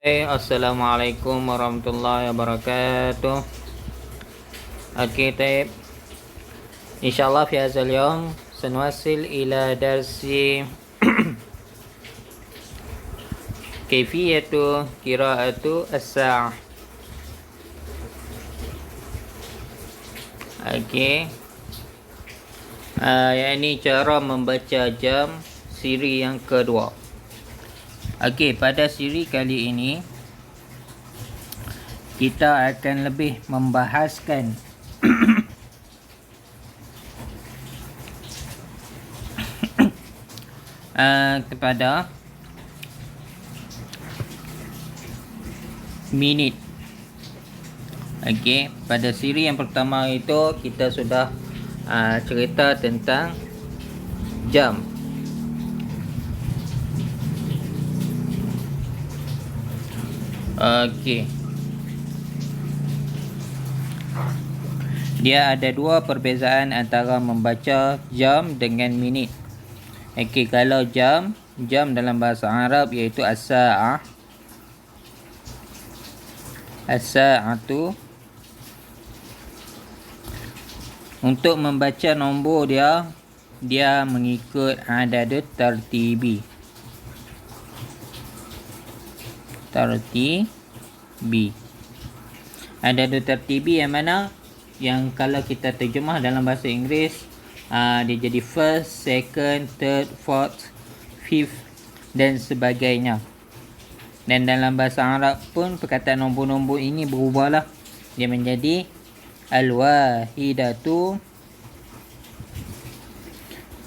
Assalamualaikum warahmatullahi wabarakatuh. Okey, طيب. إن شاء الله في هذا اليوم سنواصل إلى درس كيفية قراءة الساعة. Okey. Yang ini cara membaca jam siri yang kedua. Okey, pada siri kali ini kita akan lebih membahaskan kepada minit. Okey, pada siri yang pertama itu kita sudah cerita tentang jam. Okey. Dia ada dua perbezaan antara membaca jam dengan minit. Okey, kalau jam dalam bahasa Arab iaitu as-sa'ah. As-sa'atu. Untuk membaca nombor dia mengikut adad tartibi. Adad tartibi yang mana? Yang kalau kita terjemah dalam bahasa Inggeris, dia jadi first, second, third, fourth, fifth dan sebagainya. Dan dalam bahasa Arab pun perkataan nombor-nombor ini berubahlah. Dia menjadi al-wahidatu,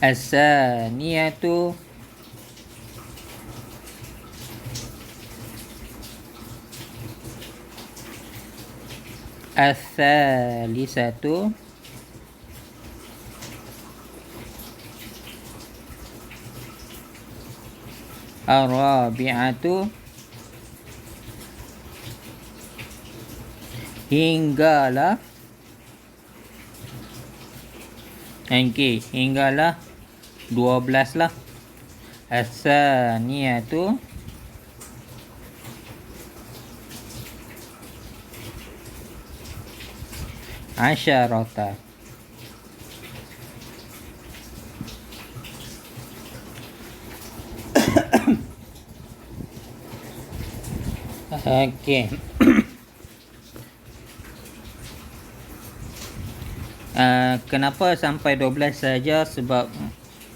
as-saniyatu, as-salisatu, ar-rabi'atu, hinggalah 12 lah. As-saniyatu, asyarata. Okey. Kenapa sampai 12 saja? Sebab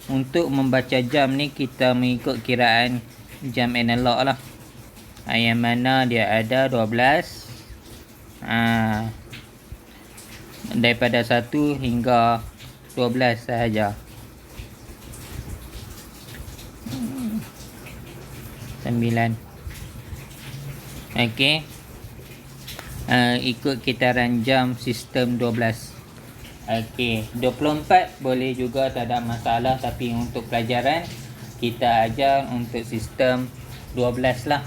untuk membaca jam ni kita mengikut kiraan jam analog lah. Yang mana dia ada 12. Daripada 1 hingga 12 sahaja. 9. Okey. Ikut kitaran jam sistem 12. Okey, 24 boleh juga, tak ada masalah, tapi untuk pelajaran kita ajar untuk sistem 12 lah.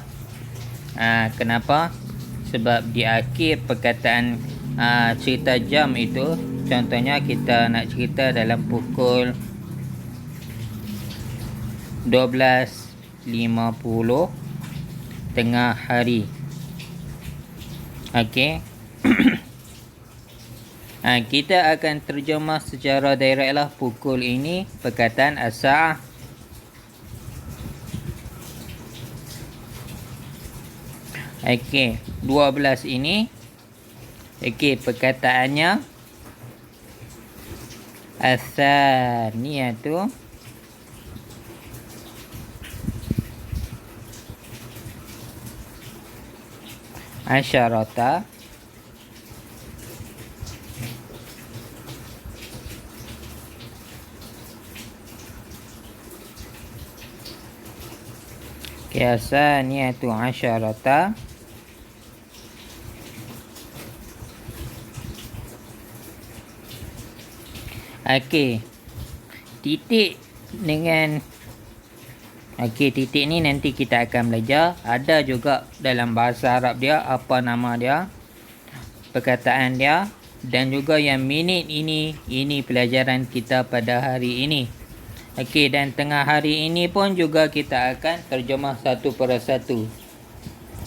Kenapa? Sebab di akhir perkataan cerita jam itu, contohnya kita nak cerita dalam pukul 12.50 tengah hari. Okey. Kita akan terjemah secara direct lah pukul ini perkataan as-sa'ah. Okey, 12 ini. Okey, perkataannya as-saniyatu, asyarata, as-saniyatu asyarata, okey, titik dengan titik ni nanti kita akan belajar. Ada juga dalam bahasa Arab dia apa nama dia, perkataan dia, dan juga yang minit ini pelajaran kita pada hari ini. Okey, dan tengah hari ini pun juga kita akan terjemah satu persatu.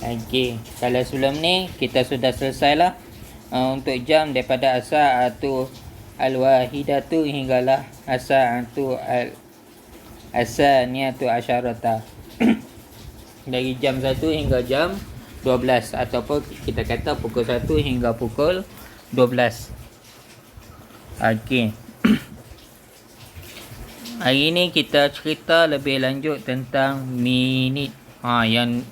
Okey, kalau sebelum ni kita sudah selesai lah untuk jam daripada as-sa'atu al-wahidatu hinggalah as-sa'atu as-saniyatu asyarata. Dari jam 1 hingga jam 12 ataupun kita kata pukul 1 hingga pukul 12. Okey. Hari ni kita cerita lebih lanjut tentang minit. Yang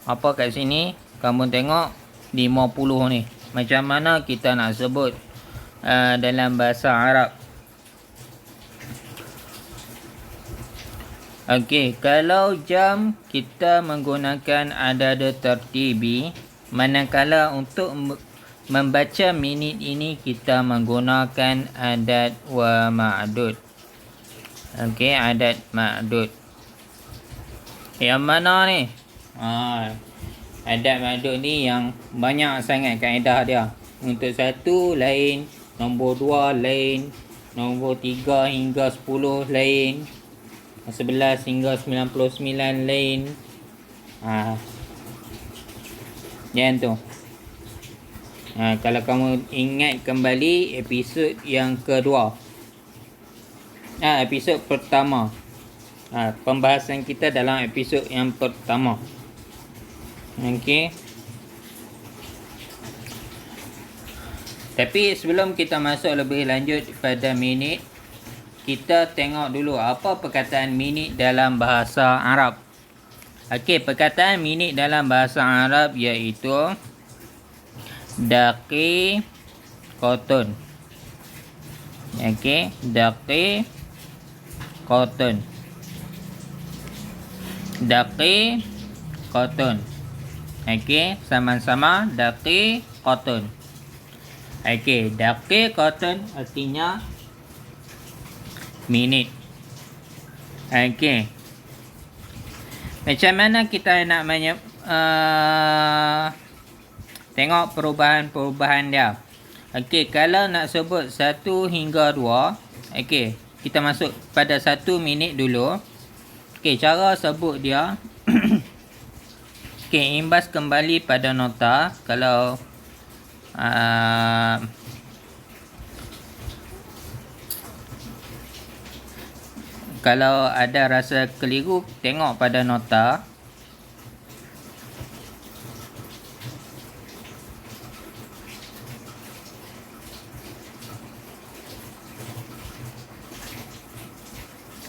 apa kat sini kamu tengok 50 ni. Macam mana kita nak sebut dalam bahasa Arab. Okey, kalau jam kita menggunakan adad tertibi, manakala untuk membaca minit ini kita menggunakan adad wa ma'dud. Okey, adad ma'dud. Yang mana ni? Adad ma'dud ni yang banyak sangat kaedah dia. Untuk 1 lain, nombor 2 lain, nombor 3 hingga 10 lain, 11 hingga 99 lain. Yang tu. Kalau kamu ingat kembali episod yang kedua. Episod pertama. Pembahasan kita dalam episod yang pertama. Okey. Tapi sebelum kita masuk lebih lanjut pada minit, kita tengok dulu apa perkataan minit dalam bahasa Arab. Okey, perkataan minit dalam bahasa Arab iaitu daqiqatun. Okey, daqiqatun. Daqiqatun. Okey, sama-sama daqiqatun. Okey, daqiqatun artinya minit. Okey. Macam mana kita nak tengok perubahan-perubahan dia. Okey, kalau nak sebut 1 hingga 2, okey, kita masuk pada 1 minit dulu. Okey, cara sebut dia. Okey, imbas kembali pada nota. Kalau kalau ada rasa keliru, tengok pada nota.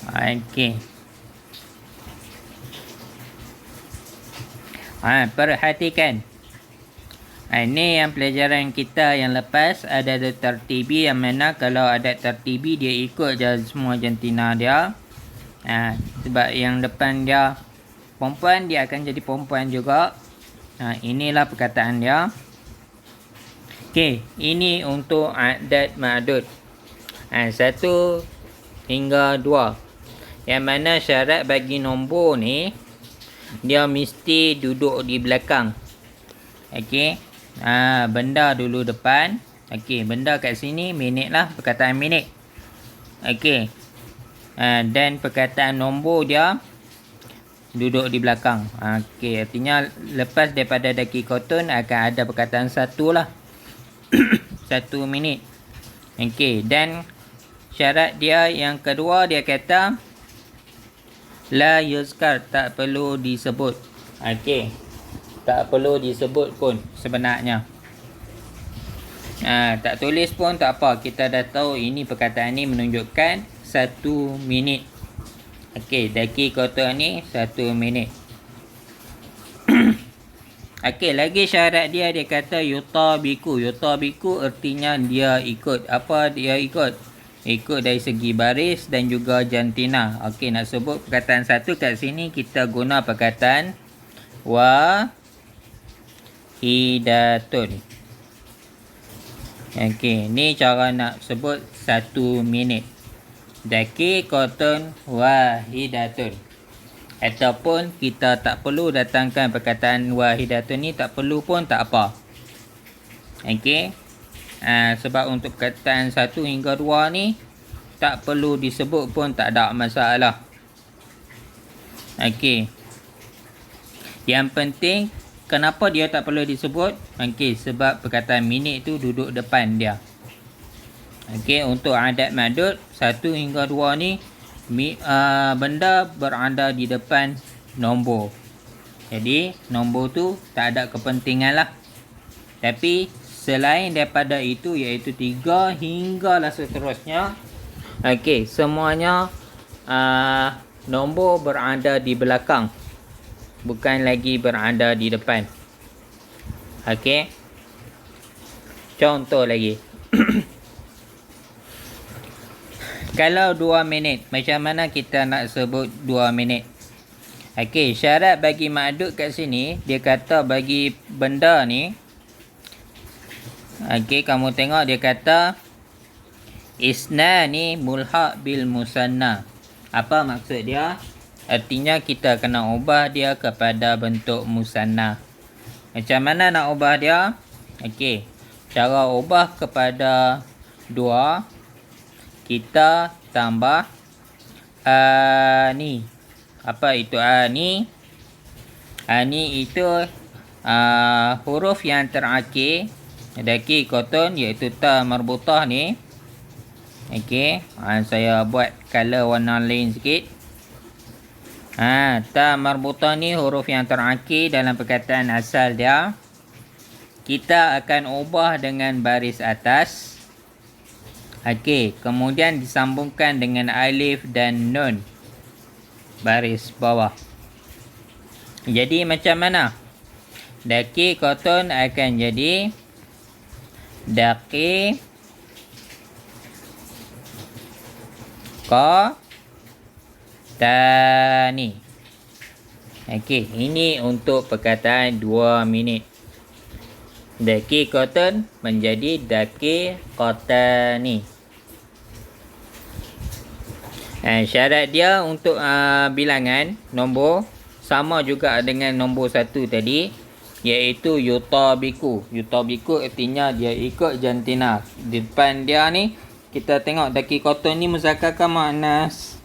Okey. Perhatikan. Ini yang pelajaran kita yang lepas, ada tertibi, yang mana kalau ada tertibi dia ikut je semua jantina dia. Sebab yang depan dia perempuan, dia akan jadi perempuan juga. Inilah perkataan dia. Okey, ini untuk adad ma'dud. 1 hingga 2. Yang mana syarat bagi nombor ni, dia mesti duduk di belakang. Okey. Benda dulu depan. Okey, benda kat sini minit lah, perkataan minit. Okey. Dan perkataan nombor dia duduk di belakang. Okey, artinya lepas daripada daqiqatun akan ada perkataan 1 lah. 1 minit. Okey, dan syarat dia yang kedua, dia kata la yuzkar, tak perlu disebut. Okey, tak perlu disebut pun sebenarnya. Tak tulis pun tak apa. Kita dah tahu ini perkataan ni menunjukkan 1 minit. Okey, daqiqatun ni 1 minit. Okey, lagi syarat dia kata yutabiku. Yutabiku artinya dia ikut. Apa dia ikut? Ikut dari segi baris dan juga jantina. Okey, nak sebut perkataan 1 kat sini kita guna perkataan wahidatun. Okey, ni cara nak sebut 1 minit. Daqiqatun wahidatun. Ataupun kita tak perlu datangkan perkataan wahidatun ni, tak perlu pun tak apa. Okey. Sebab untuk perkataan 1 hingga 2 ni tak perlu disebut pun tak ada masalah. Okey. Yang penting kenapa dia tak perlu disebut? Okey, sebab perkataan minit tu duduk depan dia. Okey, untuk adat madud 1 hingga 2 ni benda berada di depan nombor. Jadi nombor tu tak ada kepentingan lah. Tapi selain daripada itu, iaitu 3 hinggalah seterusnya, okey, semuanya nombor berada di belakang, bukan lagi berada di depan. Okey, contoh lagi. Kalau 2 minit, macam mana kita nak sebut 2 minit? Okey, syarat bagi maksud kat sini, dia kata bagi benda ni, okey, kamu tengok dia kata isnani mulhaq bil musanna. Apa maksud dia? Artinya kita kena ubah dia kepada bentuk musanna. Macam mana nak ubah dia? Okey, cara ubah kepada 2, kita tambah ni. Apa itu ani? Ani itu huruf yang terakhir daki koton, iaitu ta marbutah ni. Okey, saya buat color warna lain sikit. Ta marbutah ni huruf yang terakhir dalam perkataan asal dia. Kita akan ubah dengan baris atas. Okey, kemudian disambungkan dengan alif dan nun, baris bawah. Jadi macam mana? Daki koton akan jadi daki kotani. Okey, ini untuk perkataan 2 minit. Daki koton menjadi daki kotani. Syarat dia untuk bilangan nombor sama juga dengan nombor 1 tadi, iaitu yutabiku. Yutabiku artinya dia ikut jantina. Di depan dia ni kita tengok daki koton ni muzakkar ke muannas?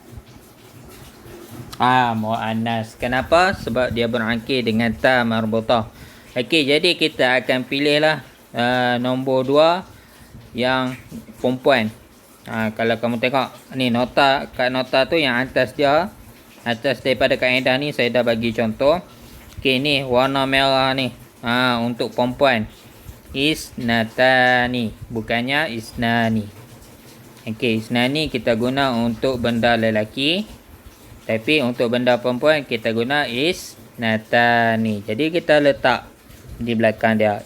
Muannas. Kenapa? Sebab dia berakhir dengan ta marbutah. Okey, jadi kita akan pilihlah nombor 2 yang perempuan. Kalau kamu tengok ni nota, kat nota tu yang atas dia, atas daripada kaedah ni saya dah bagi contoh. Okey, ni warna merah ni untuk perempuan, isnatani, bukannya isnani. Okey, isnani kita guna untuk benda lelaki, tapi untuk benda perempuan kita guna isnatani. Jadi kita letak di belakang dia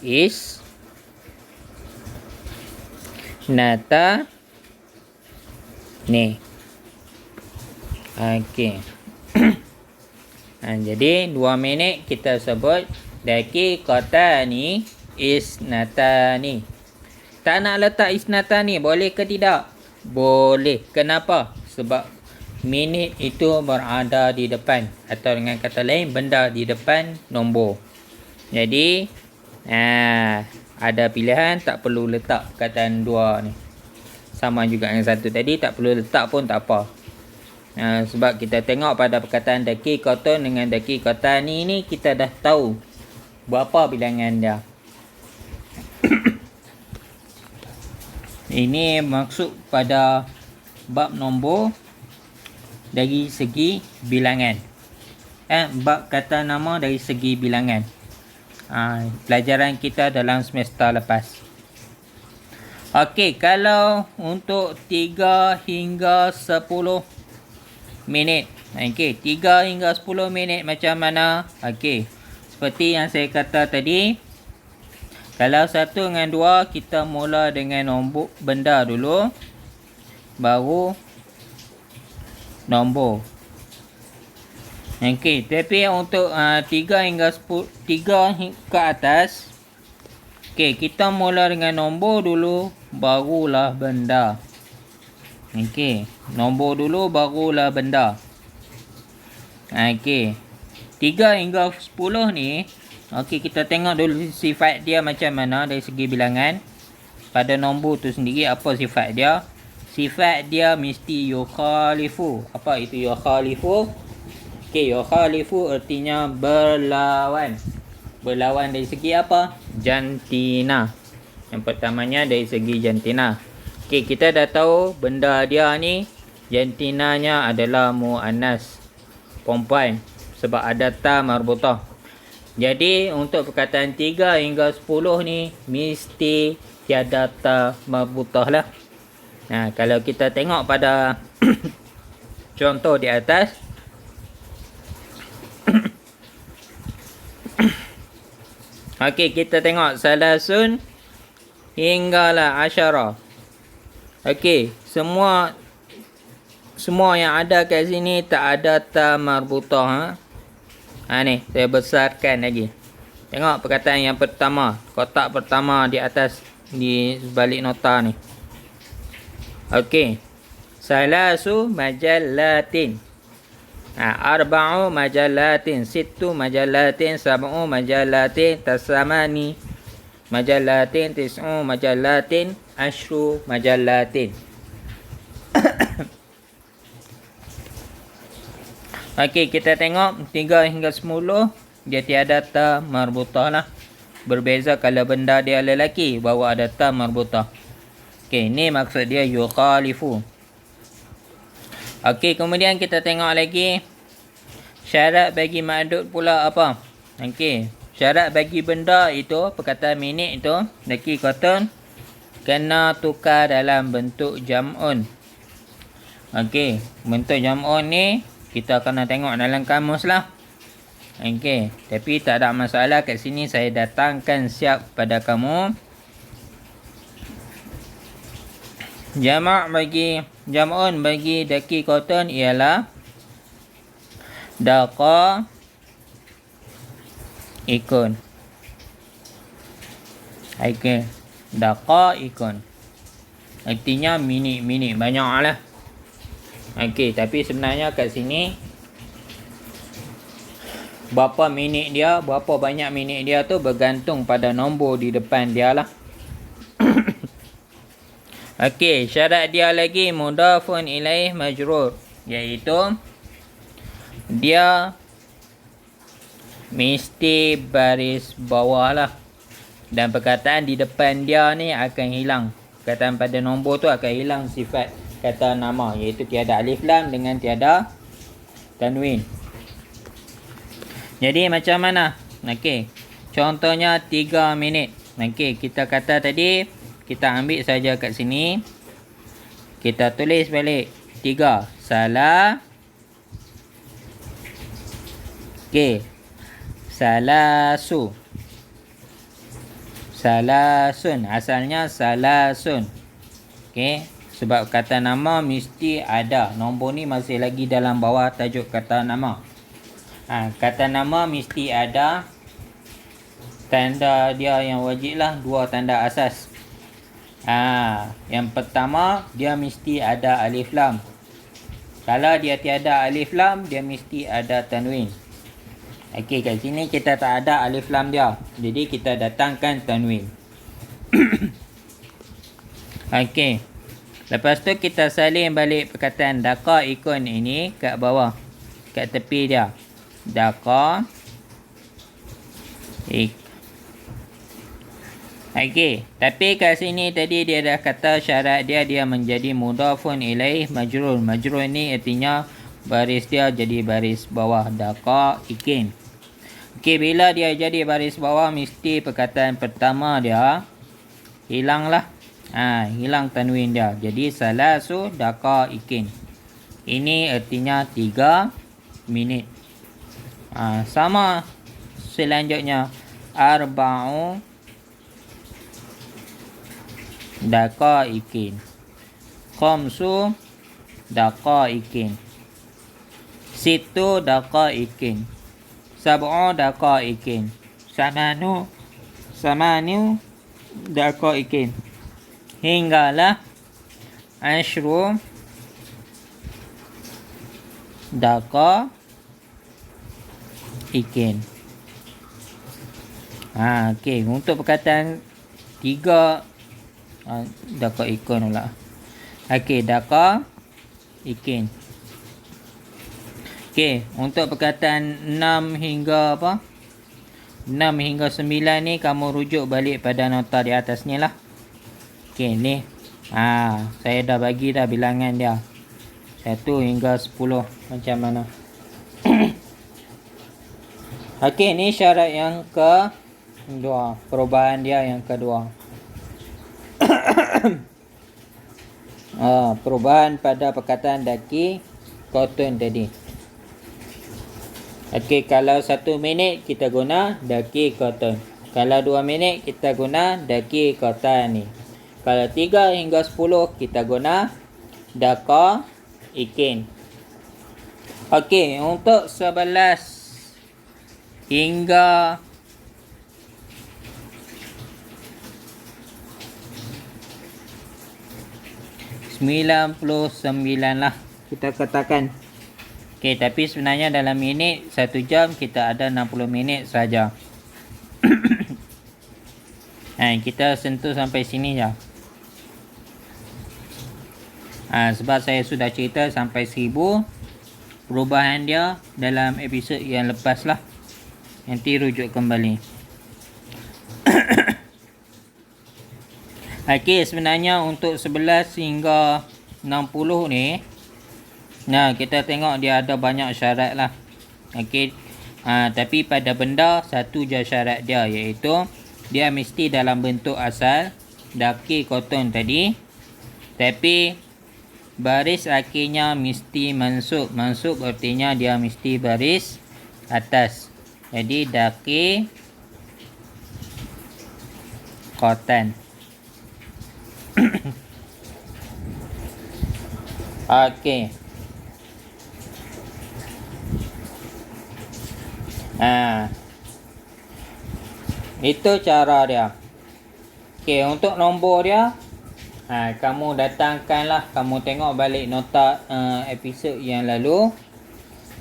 nata ni. Okey. Jadi 2 minit kita sebut daki kotani isnatani. Tak nak letak isnatani, boleh ke tidak? Boleh. Kenapa? Sebab minit itu berada di depan, atau dengan kata lain benda di depan nombor. Jadi ada pilihan, tak perlu letak perkataan 2 ni. Sama juga dengan 1 tadi, tak perlu letak pun tak apa. Sebab kita tengok pada perkataan daki koton dengan daki kotani ni, kita dah tahu berapa bilangan dia. Ini maksud pada bab nombor dari segi bilangan. Bab kata nama dari segi bilangan. Pelajaran kita dalam semester lepas. Okey, kalau untuk 3 hingga 10 minit. Okey, 3 hingga 10 minit macam mana? Okey, seperti yang saya kata tadi, kalau 1 dengan 2 kita mula dengan nombor benda dulu, baru nombor. Okey, tapi untuk 3 hingga 10, 3 ke atas, okey, kita mula dengan nombor dulu, barulah benda. Okey, nombor dulu, barulah benda. Okey, 3 hingga 10 ni, okey, kita tengok dulu sifat dia macam mana dari segi bilangan. Pada nombor tu sendiri, apa sifat dia? Sifat dia mesti yukhalifu. Apa itu yukhalifu? Okey, yukhalifu artinya berlawan. berlawan dari segi apa? Jantina. Yang pertamanya dari segi jantina. Okey, kita dah tahu benda dia ni jantinanya adalah muannas, perempuan, sebab ada ta marbutah. Jadi untuk perkataan 3 hingga 10 ni mesti tiada ta marbutah lah. Nah, kalau kita tengok pada contoh di atas, okey, kita tengok salasun hinggalah asyara. Okey, semua yang ada kat sini tak ada ta marbutah. Ni saya besarkan lagi. Tengok perkataan yang pertama, kotak pertama di atas, di balik nota ni. Okey, salasu majallatin. Arba'u majallatin, sittu majallatin, sab'u majallatin, tasamani majallatin, tis'u majallatin, ashru majallatin. Okey, kita tengok 3 hingga 10 dia tiada ta marbutah lah. Berbeza kalau benda dia lelaki, bawa ada ta marbutah. Okey, ni maksud dia yukhalifu. Okey, kemudian kita tengok lagi syarat bagi ma'dud pula apa. Okey, syarat bagi benda itu, perkataan minit itu, laki kata kena tukar dalam bentuk jam'un. Okey, bentuk jam'un ni kita kena tengok dalam kamus lah. Okey, tapi tak ada masalah, kat sini saya datangkan siap pada kamu. Jamak bagi jam'un bagi daki cotton ialah daqa ikun. Okey, daqa ikun artinya minit-minit banyak lah. Okey, tapi sebenarnya kat sini berapa minit dia, berapa banyak minit dia tu bergantung pada nombor di depan dia lah. Okey, syarat dia lagi mudafun ilaih majrur, iaitu dia mesti baris bawah lah. Dan perkataan di depan dia ni akan hilang. Perkataan pada nombor tu akan hilang sifat kata nama, iaitu tiada alif lam dengan tiada tanwin. Jadi macam mana? Okey, contohnya 3 minit. Okey, kita kata tadi, kita ambil saja kat sini, kita tulis balik 3 salah. Okey, salasu, salasun, asalnya salasun. Okey, sebab kata nama mesti ada. Nombor ni masih lagi dalam bawah tajuk kata nama. Kata nama mesti ada tanda dia yang wajib lah, 2 tanda asas. Yang pertama, dia mesti ada alif lam. Kalau dia tiada alif lam, dia mesti ada tanwin. Okey, kat sini kita tak ada alif lam dia, jadi kita datangkan tanwin. Okey, lepas tu kita salin balik perkataan daqa ikun ini kat bawah, kat tepi dia. Daqa ik. Okey, tapi kat sini tadi dia dah kata syarat dia menjadi mudafun ilaih majrur. Majrur ni artinya baris dia jadi baris bawah, daqa ikin. Okey, bila dia jadi baris bawah mesti perkataan pertama dia hilang lah. Hilang tanwin dia. Jadi salasu daqa ikin. Ini artinya 3 minit. Sama selanjutnya arba'u daqa ikin, khamsu daqa ikin, sittu daqa ikin, sab'u daqa ikin, samanu daqa ikin, hinggalah ashru daqa ikin. Okey, untuk perkataan 3 daqa ikun pula. Okey, daqa ikin. Okey, untuk perkataan 6 hingga apa? 6 hingga 9 ni kamu rujuk balik pada nota di atas ni lah. Okey, ni. Saya dah bagi dah bilangan dia. 1 hingga 10 macam mana. Okey, ni syarat yang kedua. Perubahan dia yang kedua. Perubahan pada perkataan daki cotton tadi. Okey, kalau 1 minit kita guna daki cotton. Kalau 2 minit kita guna daki cotton ni. Kalau 3 hingga 10 kita guna daka ikin. Okey, untuk 11 hingga 99 lah kita katakan. Okey, tapi sebenarnya dalam minit 1 jam kita ada 60 minit saja. Kita sentuh sampai sini je. Sebab saya sudah cerita sampai 1000 perubahan dia dalam episod yang lepas lah. Nanti rujuk kembali. Okey, sebenarnya untuk 11 hingga 60 ni, kita tengok dia ada banyak syarat lah. Okey, tapi pada benda satu je syarat dia, iaitu dia mesti dalam bentuk asal daki cotton tadi, tapi baris akhirnya mesti mansub. Mansub artinya dia mesti baris atas. Jadi daki cotton. Okey. Itu cara dia. Okey, untuk nombor dia, kamu datangkanlah, kamu tengok balik nota episod yang lalu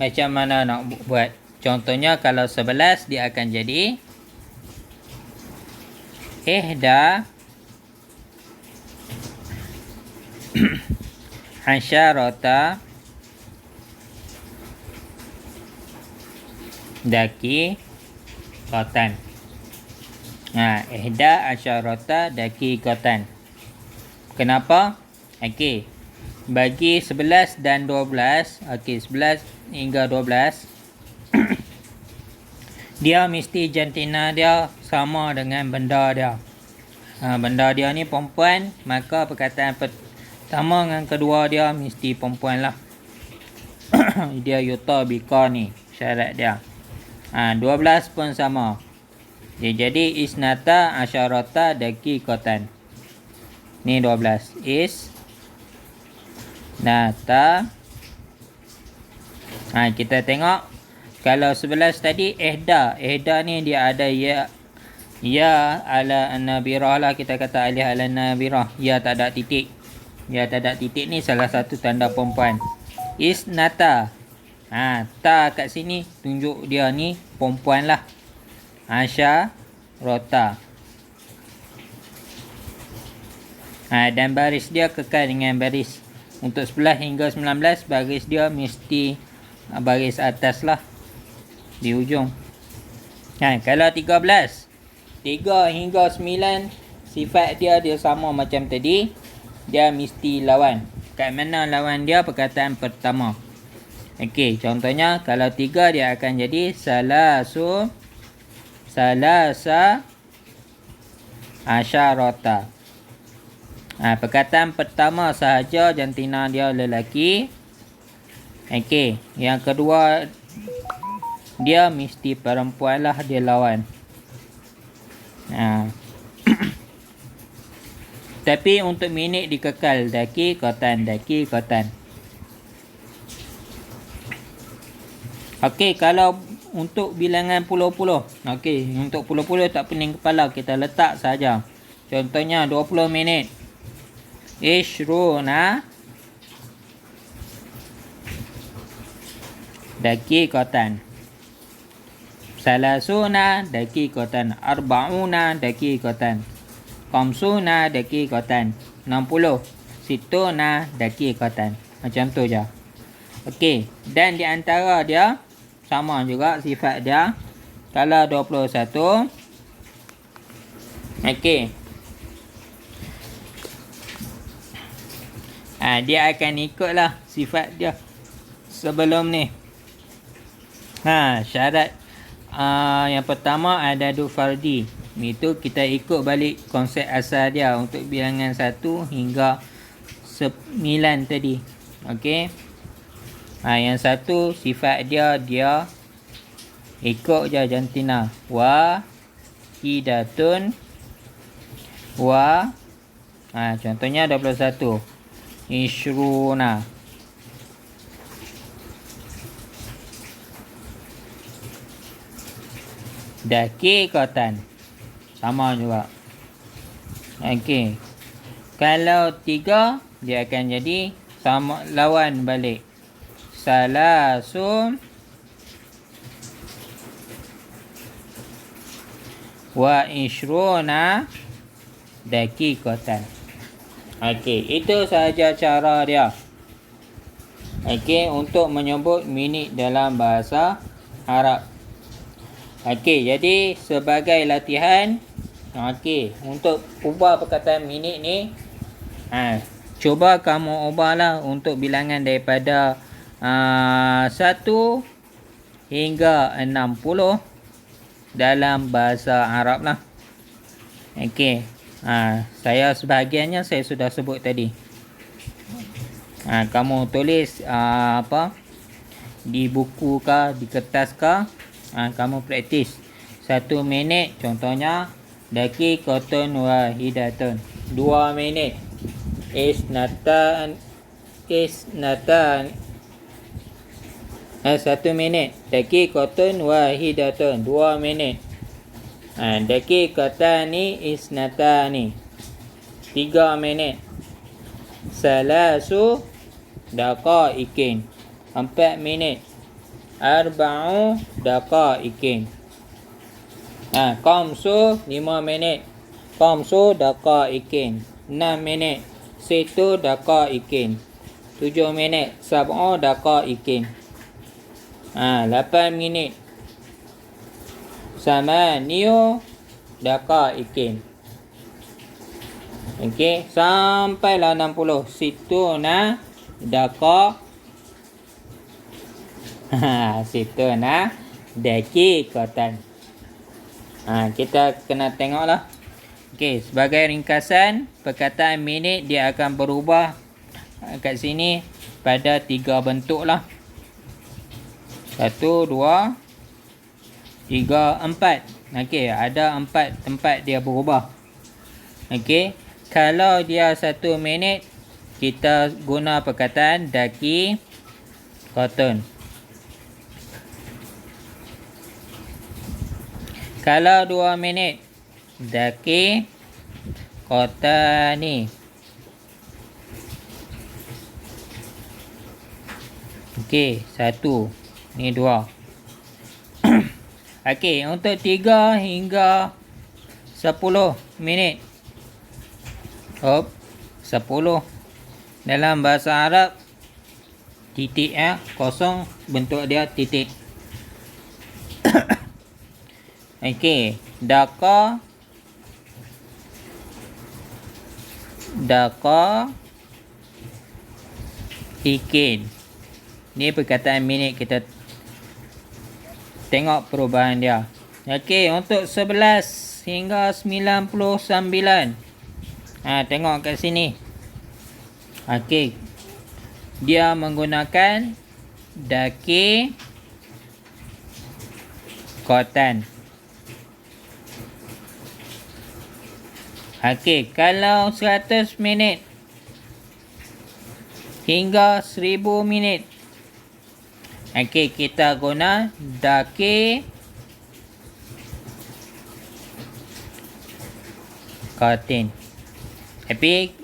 macam mana nak buat. Contohnya kalau 11 dia akan jadi ihda asyarata daki cotton. Ihda asyarata daki cotton. Kenapa? Okey, bagi 11 dan 12, okey, 11 hingga 12 dia mesti jantina dia sama dengan benda dia. Benda dia ni perempuan, maka perkataan pertama dengan kedua dia mesti perempuan lah. Dia yuta bika ni syarat dia. 12 pun sama. Jadi isnata asyarata daki cotton. Ni 12. Is nata. Kita tengok. Kalau 11 tadi ihda. Ihda ni dia ada ya ala an-nabirah lah. Kita kata alih ala an-nabirah. Ya tak ada titik. Ya tak ada titik ni salah satu tanda perempuan. Is nata. Ta kat sini tunjuk dia ni perempuan lah. Asyarata. Dan baris dia kekal dengan baris. Untuk 11 hingga 19 baris dia mesti baris atas lah, di ujung. Kalau 13 3 hingga 9 sifat dia sama macam tadi. Dia mesti lawan. Kat mana lawan dia? Perkataan pertama. Okey, contohnya kalau 3 dia akan jadi salasa asyarata. Perkataan pertama sahaja jantina dia lelaki. Okey, yang kedua dia mesti perempuan lah, dia lawan. Tapi untuk minit dikekal daki cotton. Okey, kalau untuk bilangan puluh-puluh, okey, untuk puluh-puluh tak pening kepala, kita letak saja. Contohnya 20 minit. Ishruna daki cotton. Salasuna daki cotton. Arba'una daki cotton. Khamsuna daki cotton. 60. Situna daki cotton. Macam tu je. Okey, dan di antara dia sama juga sifat dia. Kalau 21, okey. Dia akan ikutlah sifat dia sebelum ni. Syarat yang pertama ada du fardi. Itu kita ikut balik konsep asal dia untuk bilangan 1 hingga 9 tadi. Okey. Yang satu sifat dia ikut je jantina. Wahidatun wa contohnya 21. Ishruna. Daqiqatan. Sama juga. Okey. Kalau 3, dia akan jadi sama lawan balik. Salasun wa ishruna daqiqatan. Okey, itu sahaja cara dia. Okey, untuk menyebut minit dalam bahasa Arab. Okey, jadi sebagai latihan, okey, untuk ubah perkataan minit ni, cuba kamu ubahlah untuk bilangan daripada 1 hingga 60 dalam bahasa Arab lah. Okey. Saya sebahagiannya saya sudah sebut tadi. Kamu tulis di buku kah, di kertas kah, kamu praktis 1 minit. Contohnya daqiqatun wahidatun, 2 minit. Isnatan 1 minit. Daqiqatun wahidatun, 2 minit. Daqiqatani isnatani, 3 minit. Salasu daqaiqin, 4 minit. Arba'u daqaiqin. Qamsu 5 minit. Qamsu daqaiqin, 6 minit. Situ daqaiqin, 7 minit. Sab'u daqaiqin, 8 minit. Samaniu daqaiqin. Okey, sampailah 60. Situna situna daqiqatan. Kita kena tengoklah. Okey, sebagai ringkasan, perkataan minit dia akan berubah kat sini pada 3 bentuk lah. 1, 2, 3, 4. Okey, ada 4 tempat dia berubah. Okey, kalau dia 1 minit, kita guna perkataan daqiqatun. Kalau 2 minit, daqiqatani. Okey, 1. Ni 2. Okey, untuk 3 hingga 10 minit. 10. Dalam bahasa Arab, titik kosong, bentuk dia titik. Okey, daqaiqin. Ni perkataan minit, kita tengok perubahan dia. Okey, untuk 11 hingga 99. Tengok kat sini. Okey, dia menggunakan daqiqatan. Okey, kalau 100 minit hingga 1000 minit. Okey, kita guna daqiqatin. Tapi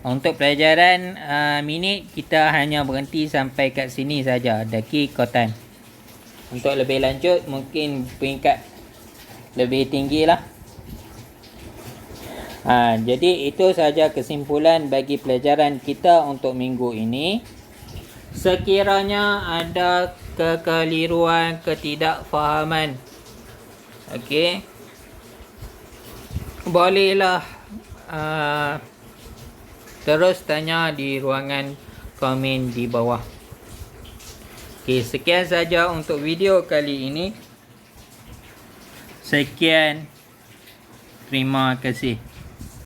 untuk pelajaran minit, kita hanya berhenti sampai kat sini saja, daqiqatan. Untuk lebih lanjut, mungkin peringkat lebih tinggi lah. Jadi itu saja kesimpulan bagi pelajaran kita untuk minggu ini. Sekiranya ada kekeliruan, ketidakfahaman Okey. Bolehlah terus tanya di ruangan komen di bawah. Okey, sekian saja untuk video kali ini. Sekian. Terima kasih.